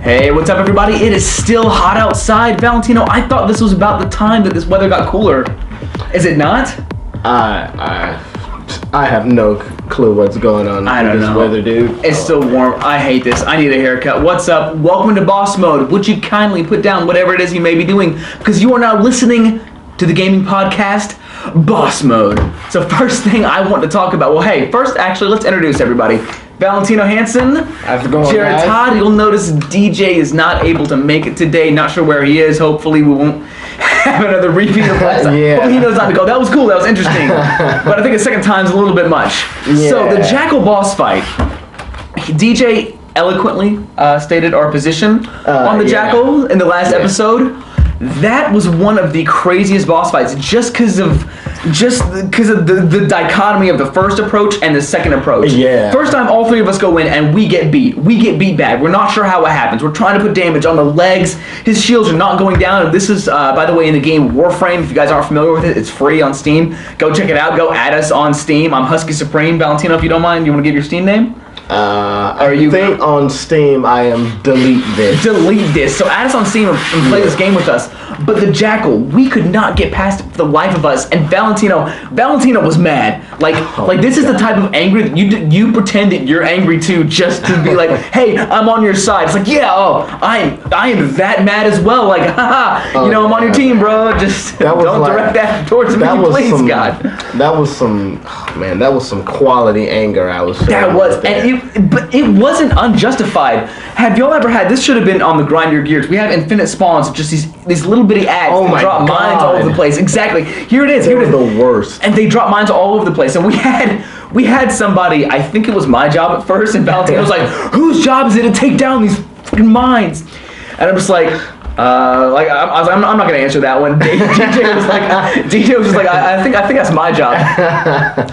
Hey, what's up everybody? It is still hot outside. Valentino, I thought this was about the time that this weather got cooler. Is it not? I have no clue what's going on with this weather, dude. It's still warm. I hate this. I need a haircut. What's up? Welcome to Boss Mode. Would you kindly put down whatever it is you may be doing? Because you are now listening to the gaming podcast, Boss Mode. So first thing I want to talk about, well, hey, first actually, let's introduce everybody. Valentino Hanson, How's it going, Jarred, guys? Todd. You'll notice DJ is not able to make it today. Not sure where he is. Hopefully we won't have another repeat of last time. Yeah. Hopefully he knows not to go. That was cool. That was interesting. But I think a second time's a little bit much. Yeah. So the Jackal boss fight. DJ eloquently stated our position on the Jackal in the last episode. That was one of the craziest boss fights, just because of the dichotomy of the first approach and the second approach. Yeah. First time, all three of us go in and we get beat. We get beat bad. We're not sure how it happens. We're trying to put damage on the legs. His shields are not going down. This is, by the way, in the game Warframe. If you guys aren't familiar with it, it's free on Steam. Go check it out. Go add us on Steam. I'm Husky Supreme. Valentino, if you don't mind, you want to give your Steam name? I think on Steam I am delete this. Delete this. So add us on Steam and play this game with us. But the Jackal, we could not get past it for the life of us. And Valentino was mad. Like this is the type of anger that you pretend that you're angry too, just to be like, hey, I'm on your side. It's like, yeah, I am that mad as well. Like, haha, I'm on your team, bro. Just don't direct that towards me, please, God. That was some quality anger I was feeling. That was, but it wasn't unjustified. Have y'all ever had, this should have been on the Grind Your Gears. We have infinite spawns of just these little bitty ads that drop mines all over the place. Exactly. Here it is. It was the worst. And they drop mines all over the place. And we had somebody, I think it was my job at first, and Valentino was like, whose job is it to take down these fucking mines? And I'm just like, I'm not gonna answer that one. DJ was just like, I think that's my job.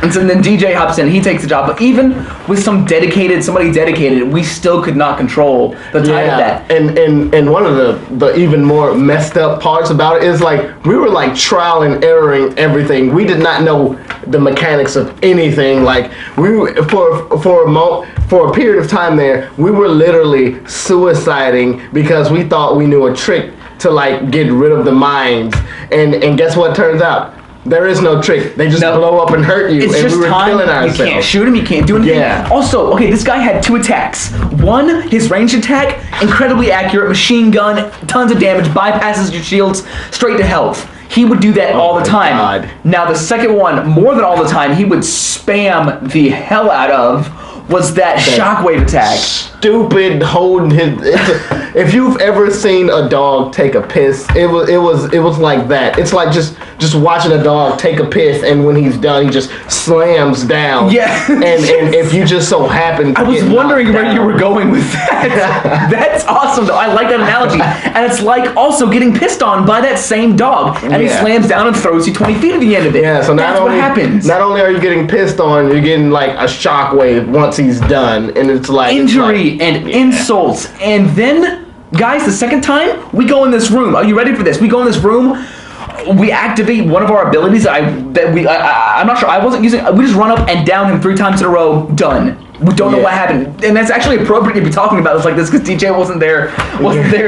And so then DJ hops in, he takes the job. But even with somebody dedicated, we still could not control the tide of that. And one of the even more messed up parts about it is like we were like trial and erroring everything. We did not know the mechanics of anything. Like for a period of time there, we were literally suiciding because we thought we knew a trick to like get rid of the mines, and guess what turns out? There is no trick. They just blow up and hurt you. It's and just we were killing ourselves. You can't shoot him, you can't do anything. Yeah. Also, okay, this guy had 2 attacks. One, his ranged attack, incredibly accurate, machine gun, tons of damage, bypasses your shields, straight to health. He would do that all the time. God. Now the second one, more than all the time, he would spam the hell out of was that shockwave attack. Stupid holding his. If you've ever seen a dog take a piss, it was like that. It's like just watching a dog take a piss, and when he's done, he just slams down. Yeah. And if you just so happen to I was wondering where you were going with that. That's awesome though. I like that analogy. And it's like also getting pissed on by that same dog, and he slams down and throws you 20 feet at the end of it. Yeah. So that's what happens. Not only are you getting pissed on, you're getting like a shockwave once he's done, and it's like injury and insults. And then, guys, the second time we go in this room. Are you ready for this? We go in this room. We activate one of our abilities. I'm not sure. I wasn't using. We just run up and down him 3 times in a row. Done. We don't know what happened, and that's actually appropriate to be talking about this like this because DJ wasn't there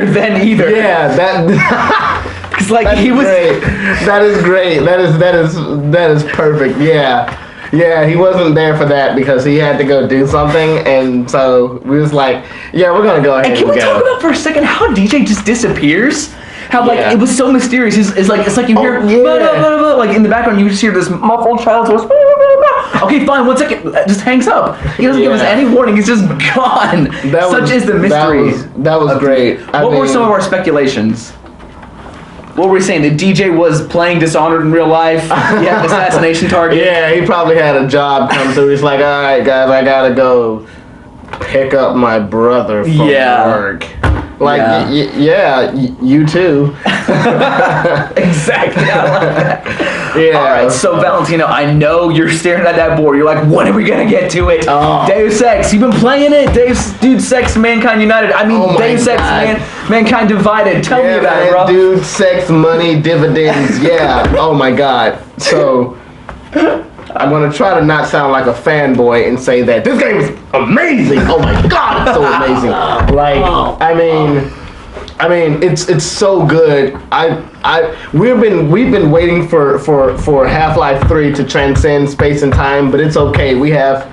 then either. Yeah, that. Because like he was. Great. That is great. That is perfect. Yeah. Yeah, he wasn't there for that because he had to go do something, and so we was like, yeah, we're gonna go ahead and can we go. talk about for a second how DJ just disappears? How like it was so mysterious. It's like you hear blah, blah, blah, blah, like in the background you just hear this muffled child's voice. Blah, blah, blah, blah. Okay, fine, 1 second. Just hangs up. He doesn't give us any warning. He's just gone. Such is the mystery. That was great. What were some of our speculations? What were we saying? That DJ was playing Dishonored in real life? Yeah, assassination target? Yeah, he probably had a job come through. He's like, all right, guys, I gotta go pick up my brother from work. Like, you too. Exactly. I like that. Yeah. All right, so Valentino, I know you're staring at that board. You're like, when are we gonna get to it? Oh. Deus Ex, you've been playing it. Deus Ex, Mankind United. I mean, Deus Ex, Mankind Divided. Tell me about it, bro. Dude, sex, money, dividends. Yeah. Oh my God. So. I'm gonna try to not sound like a fanboy and say that this game is amazing. Oh my god, it's so amazing. Like, I mean, it's so good. We've been waiting for Half-Life 3 to transcend space and time, but it's okay. We have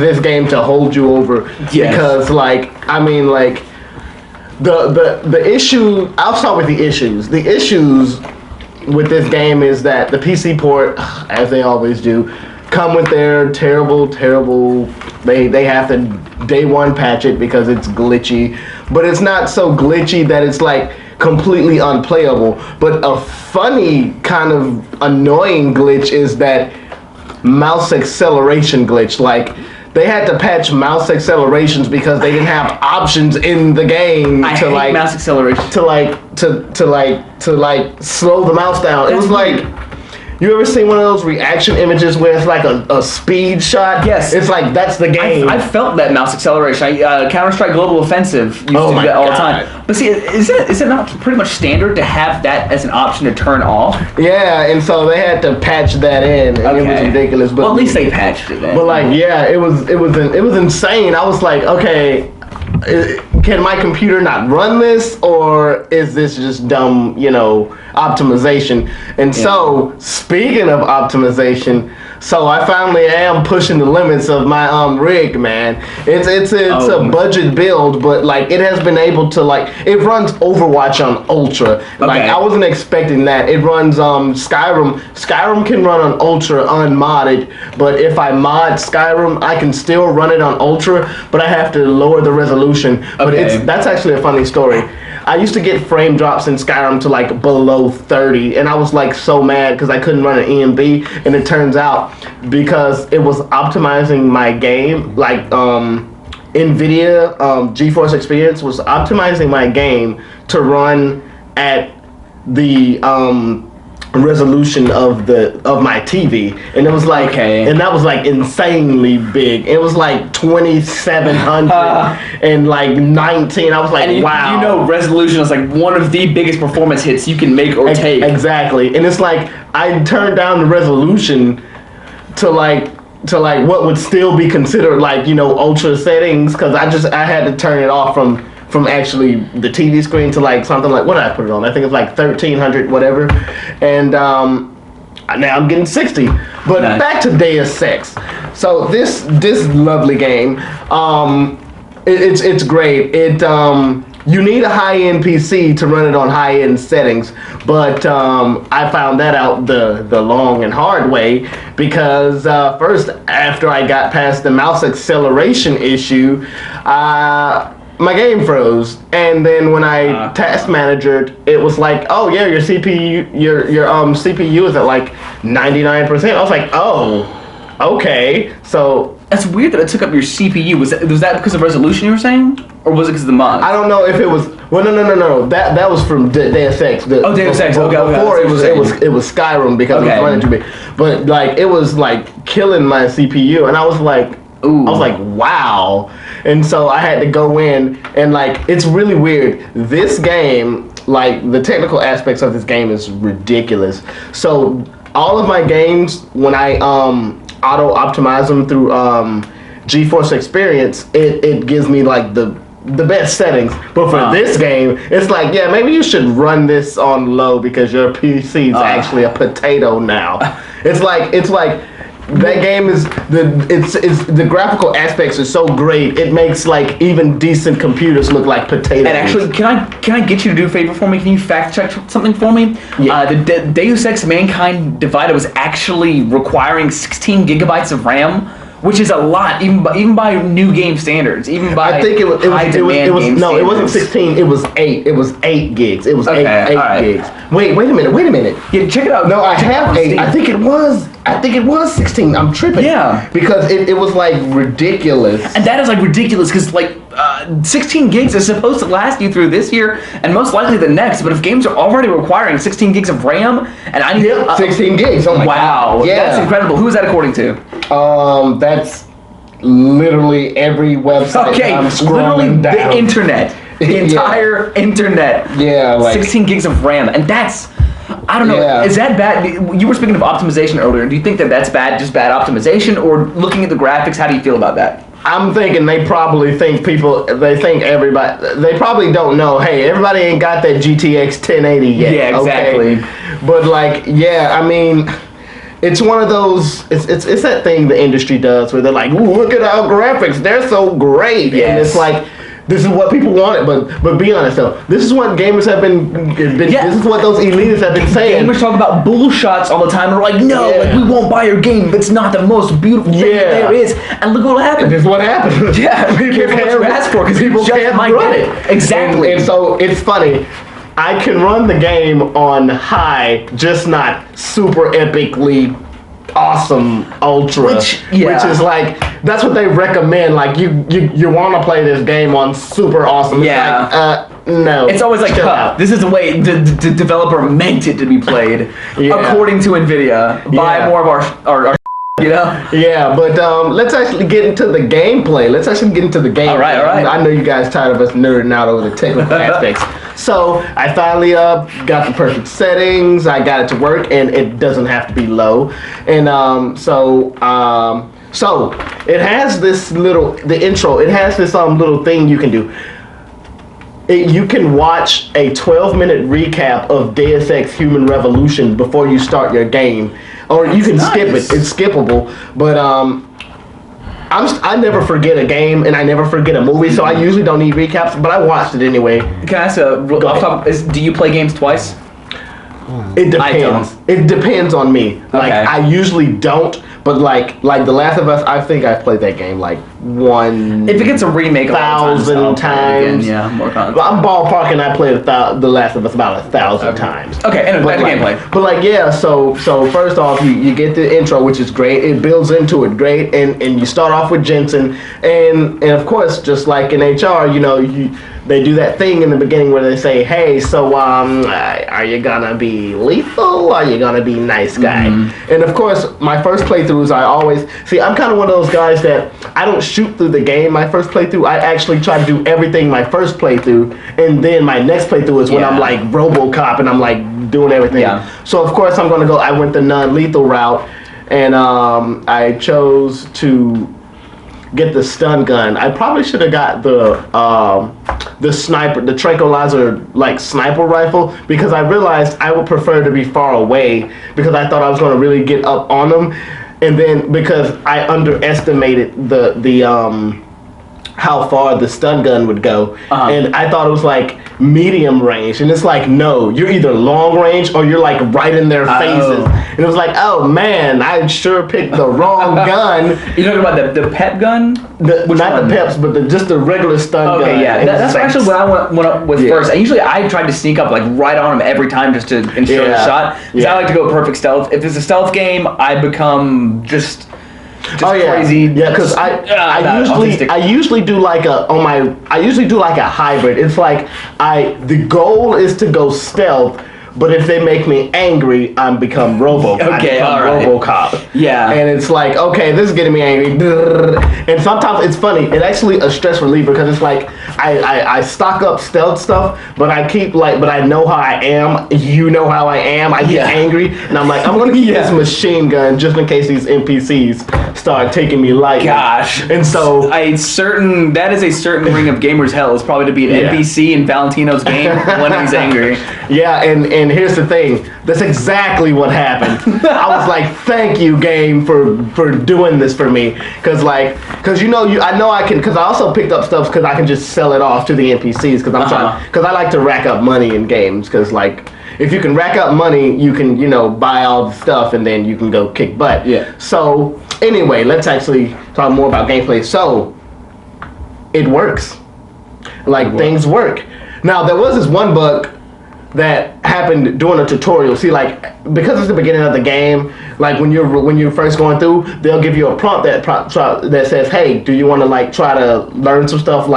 this game to hold you over. Yes. Because the issue. I'll start with the issues. The issues with this game is that the PC port, as they always do, come with their terrible. They have to day one patch it because it's glitchy, but it's not so glitchy that it's like completely unplayable. But a funny kind of annoying glitch is that mouse acceleration glitch. Like, they had to patch mouse accelerations because they didn't have options in the game mouse acceleration to slow the mouse down. It was like, you ever seen one of those reaction images where it's like a speed shot? Yes. It's like, that's the game. I felt that mouse acceleration. Counter-Strike Global Offensive used to do that all the time. But see, is it not pretty much standard to have that as an option to turn off? Yeah, and so they had to patch that in, and it was ridiculous. But, well, at least they patched it then. But like, yeah, it was insane. I was like, okay, can my computer not run this, or is this just dumb, optimization? And so, speaking of optimization, so I finally am pushing the limits of my rig, man. It's a budget build, but like, it has been able to, like, it runs Overwatch on Ultra. Okay. Like, I wasn't expecting that. It runs Skyrim. Skyrim can run on Ultra unmodded, but if I mod Skyrim, I can still run it on Ultra, but I have to lower the resolution. But that's actually a funny story. I used to get frame drops in Skyrim to like below 30, and I was like so mad because I couldn't run an EMB, and it turns out because it was optimizing my game, like NVIDIA GeForce Experience was optimizing my game to run at the resolution of my TV, and it was like, and that was like insanely big. It was like 2700 and like 19. I was like, wow. Resolution is like one of the biggest performance hits you can make or take. Exactly, and it's like I turned down the resolution to like what would still be considered like ultra settings, because I had to turn it off from actually the TV screen to like something like, what did I put it on? I think it's like 1300 whatever, and now I'm getting 60. But nice. Back to Deus Ex. So this lovely game, it's great. You need a high-end PC to run it on high-end settings, but I found that out the long and hard way, because first, after I got past the mouse acceleration issue, my game froze, and then when I task managered, it was like, oh yeah, your CPU is at like 99%. I was like, oh, okay. So that's weird that it took up your CPU. Was that because of resolution you were saying, or was it because of the mod? I don't know if it was. Well, no. That was from Deus Ex. Deus Ex. Okay. Before it was Skyrim because it was running too big. But like, it was like killing my CPU, and I was like, ooh. I was like, wow. And so I had to go in, and like, it's really weird. This game, like, the technical aspects of this game is ridiculous. So all of my games, when I auto optimize them through GeForce Experience, it gives me like the best settings. But for this game, it's like, yeah, maybe you should run this on low because your PC is actually a potato now. It's like that game is the graphical aspects are so great, it makes like even decent computers look like potatoes. And actually, can I get you to do a favor for me? Can you fact check something for me? Yeah. The Deus Ex Mankind Divided was actually requiring 16 gigabytes of RAM, which is a lot, even by new game standards, even by I think it was game no, standards. It wasn't 16. It was 8. It was 8 gigs. It was eight gigs. Wait a minute. Yeah, check it out. No, I have 8. I think it was 16. I'm tripping. Yeah, because it was like ridiculous. And that is like ridiculous because like 16 gigs is supposed to last you through this year and most likely the next. But if games are already requiring 16 gigs of RAM, and I need 16 gigs. Oh my God. Yeah, that's incredible. Who is that according to? That's literally every website. Okay, I'm literally down. The internet, the entire internet. Yeah, like 16 gigs of RAM, and that's I don't know. Yeah. Is that bad? You were speaking of optimization earlier. Do you think that that's bad, just bad optimization, or looking at the graphics? How do you feel about that? I'm thinking they probably think everybody, they probably don't know, hey, everybody ain't got that GTX 1080 yet. Yeah, exactly. Okay? But like, yeah, I mean, it's one of those, it's that thing the industry does where they're like, ooh, look at our graphics, they're so great. Yes. And it's like, this is what people wanted, but be honest though. This is what gamers have been Yeah. This is what those elitists have been saying. Gamers talk about bull shots all the time. They're like, no, Yeah. like, we won't buy your game. It's not the most beautiful thing Yeah. there is. And look what happened. This is what happened. Yeah, be careful what you ask for, because people just might get it. Exactly. And so it's funny. I can run the game on high, just not super epically awesome ultra, Which is like, that's what they recommend. Like you want to play this game on super awesome. It's Yeah. like, no. It's always like, chill out. this is the way the developer meant it to be played, Yeah. according to NVIDIA. Buy Yeah. more of our you know? Yeah, but let's actually get into the gameplay. Let's actually get into the game. All right. I know you guys tired of us nerding out over the technical aspects. So I finally got the perfect settings. I got it to work, and it doesn't have to be low. And so it has this the intro. It has this little thing you can do. You can watch a 12-minute recap of Deus Ex Human Revolution before you start your game. Or you can skip it. It's skippable. But I never forget a game, and I never forget a movie, so I usually don't need recaps, but I watched it anyway. Can I ask off topic, do you play games twice? It depends. I don't. It depends on me. Like, Okay. I usually don't, but like The Last of Us, I think I've played that game like If it gets a remake, 1,000 I'll play it again. times. Yeah, more content. I'm ballparking. I played The Last of Us about 1,000 times. Okay, anyway, back to gameplay. But like, yeah, so first off, you get the intro, which is great. It builds into it great, and you start off with Jensen, and of course, just like in HR, they do that thing in the beginning where they say, hey, so are you gonna be lethal? Or are you gonna be nice guy? And of course, my first playthroughs, I always I'm kind of one of those guys that I don't shoot through the game my first playthrough. I actually try to do everything my first playthrough, and then my next playthrough is when I'm like RoboCop and I'm like doing everything. Yeah. So of course I went the non-lethal route, and I chose to get the stun gun. I probably should have got the sniper, the tranquilizer like sniper rifle, because I realized I would prefer to be far away, because I thought I was going to really get up on them, and then because I underestimated the how far the stun gun would go, and I thought it was like medium range, and it's like, no, you're either long range or you're like right in their faces. And it was like, oh man, I sure picked the wrong gun. You're talking about the pep gun? Not the peps, but just the regular stun gun. Okay, yeah, that's actually what I went up with first. And usually I tried to sneak up like right on him every time just to ensure the shot. Because I like to go perfect stealth. If it's a stealth game, I become just crazy. Yeah, because I usually do like a hybrid. It's like the goal is to go stealth, but if they make me angry, I become RoboCop. Yeah. And it's like, okay, this is getting me angry. And sometimes it's funny. It's actually a stress reliever, because it's like I stock up stealth stuff, but I keep but I know how I am. You know how I am. I get angry, and I'm like, I'm gonna keep this machine gun just in case these NPCs start taking me light. Gosh. And so that is a certain ring of gamers hell, is probably to be an NPC in Valentino's game when he's angry. Yeah, and here's the thing. That's exactly what happened. I was like, thank you, game, for doing this for me. Because I also picked up stuff because I can just sell it off to the NPCs, because I like to rack up money in games, because like, if you can rack up money, you can, buy all the stuff, and then you can go kick butt. Yeah. So anyway, let's actually talk more about gameplay. So it works. Things work. Now, there was this one bug that happened during a tutorial. See, because it's the beginning of the game, when you're first going through, they'll give you a prompt that says, hey, do you want to try to learn some stuff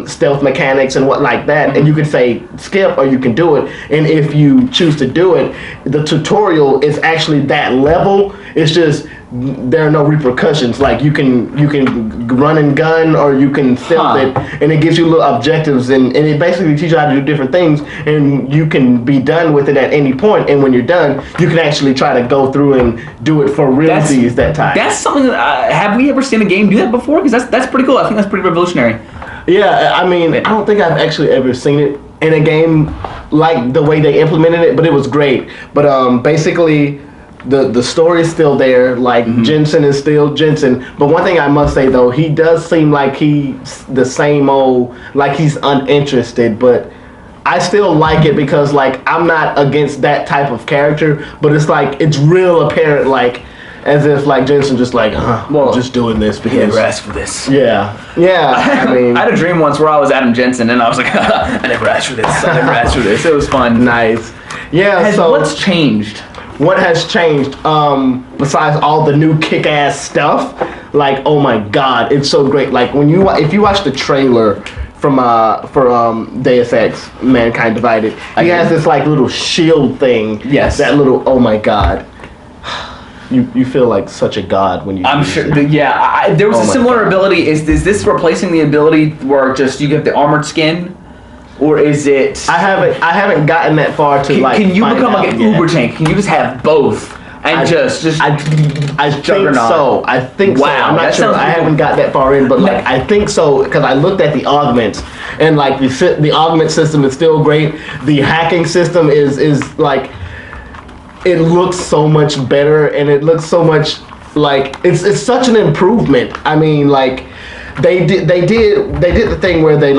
stealth mechanics and what like that, and you can say skip or you can do it. And if you choose to do it, the tutorial is actually that level. It's just there are no repercussions. Like you can run and gun or you can stealth it, and it gives you little objectives, and it basically teaches you how to do different things, and you can be done with it at any point. And when you're done, you can actually try to go through and do it for realsies that time. That's something that have we ever seen a game do that before? Because that's pretty cool. I think that's pretty revolutionary. Yeah, I mean, I don't think I've actually ever seen it in a game like the way they implemented it, but it was great. But basically, the story is still there. Like Jensen is still Jensen. But one thing I must say though, he does seem like he's the same old, like he's uninterested. But I still like it because like I'm not against that type of character. But it's like it's real apparent, like as if like Jensen just like, I'm just doing this because you never asked for this. Yeah. I mean, I had a dream once where I was Adam Jensen, and I was like, I never asked for this. I never asked for this. It was fun. Nice. Yeah. So what's changed? What has changed? Besides all the new kick-ass stuff, like oh my god, it's so great. Like if you watch the trailer for Deus Ex, Mankind Divided, he has this like little shield thing. Yes. That little oh my god. You feel like such a god when you. I'm sure. There was a similar ability. Is this replacing the ability where just you get the armored skin, or is it? I haven't gotten that far to like. Can you become like an Uber tank? Can you just have both and I think so. I think so. I'm not sure. I haven't got that far in, but like I think so because I looked at the augments and like the augment system is still great. The hacking system is like. It looks so much better, and it looks so much like it's such an improvement. I mean, like they did the thing where they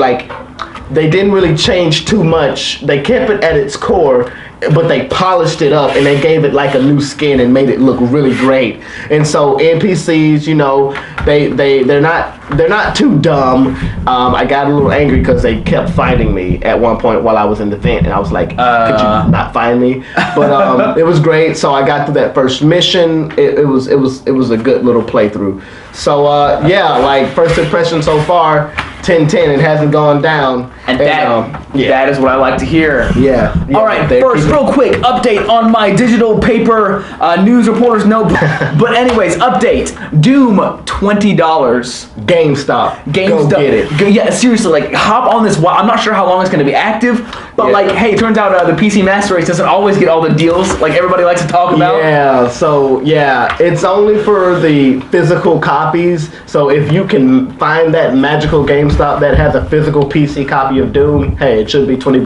didn't really change too much. They kept it at its core, but they polished it up and they gave it like a new skin and made it look really great. And so NPCs, you know, they're not too dumb. I got a little angry because they kept finding me at one point while I was in the vent, and I was like, could you not find me? But it was great. So I got through that first mission. It was a good little playthrough. So like first impression so far, 10-10. It hasn't gone down. And that is what I like to hear. Yeah. All right. First, real quick update on my digital paper news reporter's notebook. But anyways, update. Doom $20. GameStop. Go get it. Yeah, seriously, like hop on this. I'm not sure how long it's going to be active, but like, hey, it turns out the PC Master Race doesn't always get all the deals like everybody likes to talk about. Yeah. So it's only for the physical copies. So if you can find that magical GameStop that has a physical PC copy of Doom, hey, it should be $20.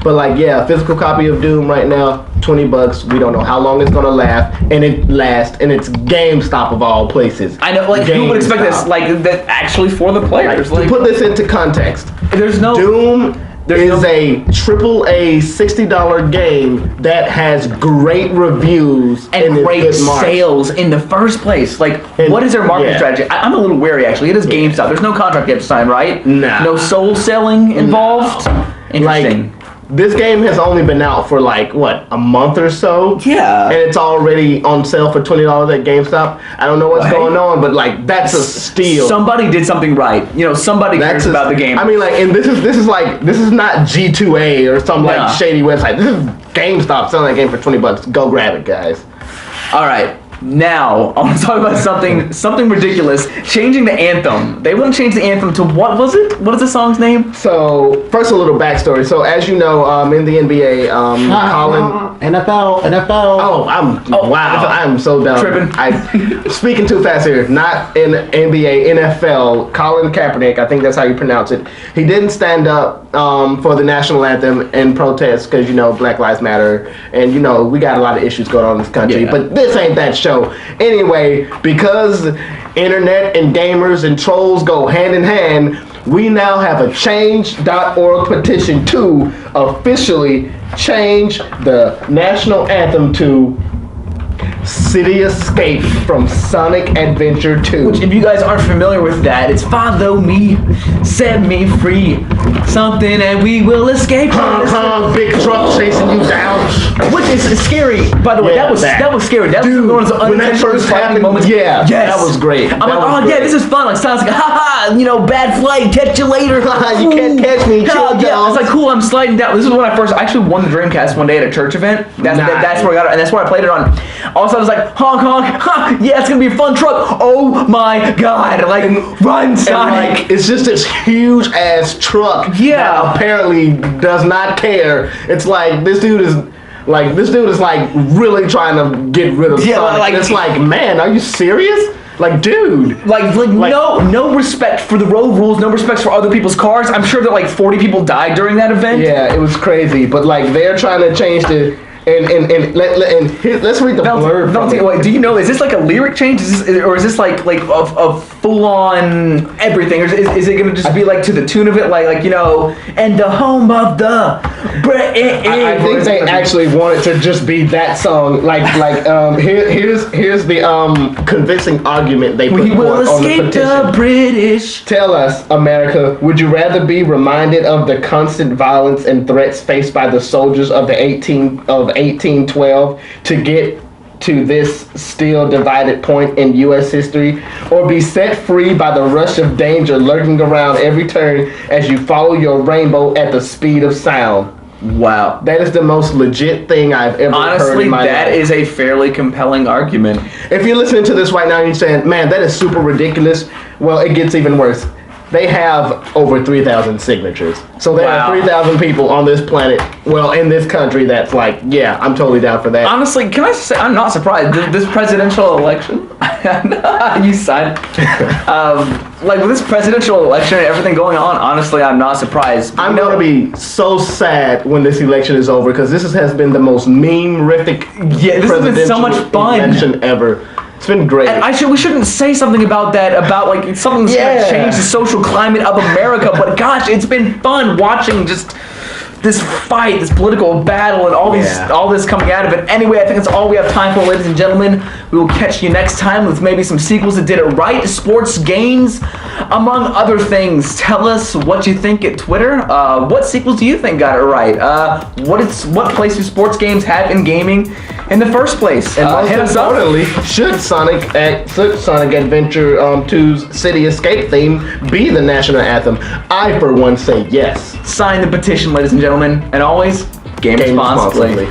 But like, physical copy of Doom right now, $20. We don't know how long it's gonna last, and it's GameStop of all places. I know, like, who would expect this? Like, that actually for the players. Like, to put this into context, there's no Doom. There is a AAA $60 game that has great reviews and great sales in the first place. Like, what is their marketing strategy? I'm a little wary, actually. It is GameStop. There's no contract you have to sign, right? Nah. No soul selling involved? No. Interesting. Like, this game has only been out for like a month or so. Yeah. And it's already on sale for $20 at GameStop. I don't know what's going on, but like that's a steal. Somebody did something right. You know, somebody cares about the game. I mean, like, and this is not G2A or some like shady website. This is GameStop selling that game for $20. Go grab it, guys. All right. Now, I want to talk about something ridiculous. Changing the anthem. They want to change the anthem to what was it? What is the song's name? So, first a little backstory. So, as you know, in the NBA, Colin... NFL. Oh, I'm so dumb. Tripping. Speaking too fast here. Not in NBA, NFL, Colin Kapernick, I think that's how you pronounce it. He didn't stand up for the national anthem in protest because, you know, Black Lives Matter. And, you know, we got a lot of issues going on in this country. Yeah. But this ain't that show. Anyway, because internet and gamers and trolls go hand in hand, we now have a change.org petition to officially change the national anthem to City Escape from Sonic Adventure 2. Which, if you guys aren't familiar with that, it's follow me, set me free, something and we will escape. Hong Kong, big truck chasing you down. Which is scary, by the way. Yeah, that was scary. That was one of those when that first happened, moments. yeah, yes. that was great. I'm like, oh yeah, this is fun. Like sounds like, haha, bad flight, catch you later. You can't catch me. Yeah, it's like cool. I'm sliding down. This is when I actually won the Dreamcast one day at a church event. That's where I got it, and that's where I played it on. All of a sudden, I was like, Hong Kong, yeah, it's gonna be a fun truck. Oh my god, like run, Sonic. Like, it's just this huge ass truck. Yeah. That apparently does not care. It's like this dude is like really trying to get rid of Sonic. Like, it's like, man, are you serious? Like, dude. Like no respect for the road rules, no respect for other people's cars. I'm sure that like 40 people died during that event. Yeah, it was crazy. But like they're trying to change the let's read the blurb. Valentino, do you know, is this like a lyric change? Is this like a full on everything? Or is it gonna just be like to the tune of it, like and the home of the I think they actually wanted to just be that song. Here's the convincing argument they put we will on the escape petition. the British. Tell us, America, would you rather be reminded of the constant violence and threats faced by the soldiers of 1812 to get to this still divided point in U.S. history, or be set free by the rush of danger lurking around every turn as you follow your rainbow at the speed of sound? Wow. That is the most legit thing I've ever heard in my life. Honestly, that is a fairly compelling argument. If you're listening to this right now and you're saying, man, that is super ridiculous, well, it gets even worse. They have over 3,000 signatures. So there are 3,000 people on this planet, well, in this country, that's like, yeah, I'm totally down for that. Honestly, can I say, I'm not surprised. This presidential election, you signed. Like with this presidential election and everything going on, honestly, I'm not surprised. I'm going to be so sad when this election is over, because this has been the most meme-rific this has been so much fun election ever. It's been great. And we shouldn't say something about that, about like something that's going to change the social climate of America, but gosh, it's been fun watching just this fight, this political battle, and all this coming out of it. Anyway, I think that's all we have time for, ladies and gentlemen. We will catch you next time with maybe some sequels that did it right, sports games, among other things. Tell us what you think at Twitter. What sequels do you think got it right? What place do sports games have in gaming in the first place? And most importantly, should Sonic Adventure 2's City Escape theme be the national anthem? I, for one, say yes. Sign the petition, ladies and gentlemen. And always, game responsibly.